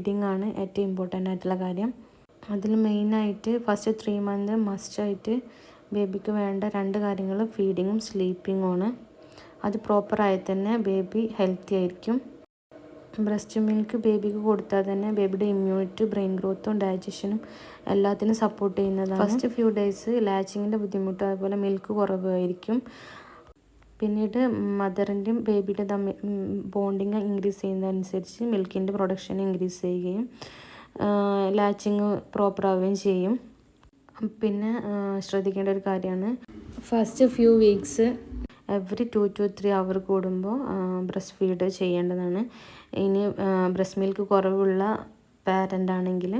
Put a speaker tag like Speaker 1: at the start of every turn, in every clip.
Speaker 1: Feeding ആണ് ഏറ്റവും important ആയിട്ടുള്ള കാര്യം. അതിൽ മെയിനായിട്ട് ഫസ്റ്റ് 3 മന്ത് മസ്റ്റായിട്ട് ബേബിക്ക് വേണ്ട 2 കാര്യങ്ങൾ ഫീഡിങ്ങും സ്ലീപ്പിങ്ങുമാണ്. അത് പ്രോപ്പറായി തന്നെ ബേബി ഹെൽത്തി ആയിരിക്കും. ബ്രസ്റ്റ് മിൽക്ക് ബേബിക്ക് കൊടുത്താൽ തന്നെ ബേബിയുടെ ഇമ്മ്യൂണിറ്റി, ബ്രെയിൻ ഗ്രോത്തും ഡൈജഷനും എല്ലാത്തിനും സപ്പോർട്ട് ചെയ്യുന്നതാണ്. ഫസ്റ്റ് ഫ്യൂ ഡേയ്സ് ലാച്ചിങ്ങിൻ്റെ ബുദ്ധിമുട്ട്, അതുപോലെ മിൽക്ക് കുറവായിരിക്കും. പിന്നീട് മദറിൻ്റെയും ബേബിയുടെ തമ്മിൽ ബോണ്ടിങ് ഇൻക്രീസ് ചെയ്യുന്നതനുസരിച്ച് മിൽക്കിൻ്റെ പ്രൊഡക്ഷൻ ഇൻക്രീസ് ചെയ്യുകയും ലാച്ചിങ് പ്രോപ്പർ ആവുകയും ചെയ്യും. പിന്നെ ശ്രദ്ധിക്കേണ്ട ഒരു കാര്യമാണ്, first few weeks every 2 to 3 അവർ കൂടുമ്പോൾ ബ്രസ്റ്റ് ഫീഡ് ചെയ്യേണ്ടതാണ്. ഇനി ബ്രസ്റ്റ് മിൽക്ക് കുറവുള്ള പാരൻ്റ് ആണെങ്കിൽ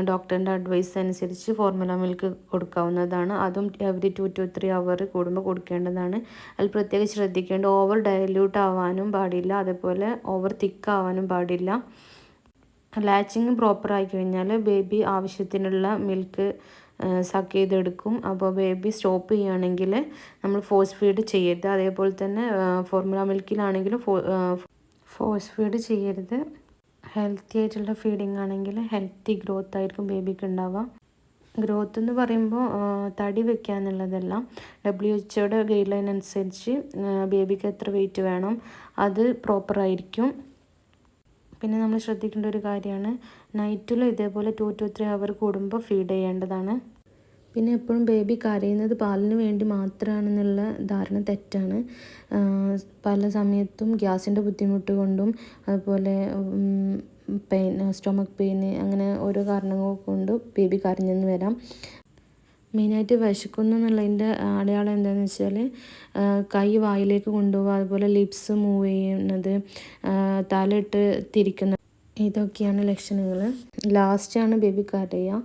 Speaker 1: ഡോക്ടറിൻ്റെ അഡ്വൈസ് അനുസരിച്ച് ഫോർമുല മിൽക്ക് കൊടുക്കാവുന്നതാണ്. അതും എവറി 2 to 3 അവർ കൂടുമ്പോൾ കൊടുക്കേണ്ടതാണ്. അതിൽ പ്രത്യേകം ശ്രദ്ധിക്കേണ്ട, ഓവർ ഡയല്യൂട്ട് ആവാനും പാടില്ല, അതേപോലെ ഓവർ തിക്ക് ആവാനും പാടില്ല. ലാച്ചിങ് പ്രോപ്പർ ആയി കഴിഞ്ഞാൽ ബേബി ആവശ്യത്തിനുള്ള മിൽക്ക് സക്ക് ചെയ്തെടുക്കും. അപ്പോൾ ബേബി സ്റ്റോപ്പ് ചെയ്യുകയാണെങ്കിൽ നമ്മൾ ഫോഴ്സ് ഫീഡ് ചെയ്യരുത്. അതേപോലെ തന്നെ ഫോർമുല മിൽക്കിലാണെങ്കിലും ഫോഴ്സ് ഫീഡ് ചെയ്യരുത്. ഹെൽത്തി ആയിട്ടുള്ള ഫീഡിങ് ആണെങ്കിൽ ഹെൽത്തി ഗ്രോത്ത് ആയിരിക്കും ബേബിക്ക് ഉണ്ടാവുക. ഗ്രോത്ത് എന്ന് പറയുമ്പോൾ തടി വയ്ക്കുക എന്നുള്ളതല്ല. WHO ഗൈഡ് ലൈൻ അനുസരിച്ച് ബേബിക്ക് എത്ര വെയിറ്റ് വേണം അത് പ്രോപ്പറായിരിക്കും. പിന്നെ നമ്മൾ ശ്രദ്ധിക്കേണ്ട ഒരു കാര്യമാണ്, നൈറ്റിലും ഇതേപോലെ 2 to 3 അവർ കൂടുമ്പോൾ ഫീഡ് ചെയ്യേണ്ടതാണ്. പിന്നെ എപ്പോഴും ബേബി കരയുന്നത് പാലിന് വേണ്ടി മാത്രമാണെന്നുള്ള ധാരണ തെറ്റാണ്. പല സമയത്തും ഗ്യാസിൻ്റെ ബുദ്ധിമുട്ട് കൊണ്ടും അതുപോലെ സ്റ്റൊമക്ക് പെയിന്, അങ്ങനെ ഓരോ കാരണങ്ങൾ കൊണ്ട് ബേബി കരഞ്ഞെന്ന് വരാം. മെയിനായിട്ട് വിശക്കുന്നു എന്നുള്ളതിൻ്റെ അടയാളം എന്താണെന്ന് വെച്ചാൽ കൈ വായിലേക്ക് കൊണ്ടുപോകുക, അതുപോലെ ലിപ്സ് മൂവ് ചെയ്യുന്നത്, തലയിട്ട് തിരിക്കുന്നത്, ഇതൊക്കെയാണ് ലക്ഷണങ്ങൾ. ലാസ്റ്റാണ് ബേബി കരയുക.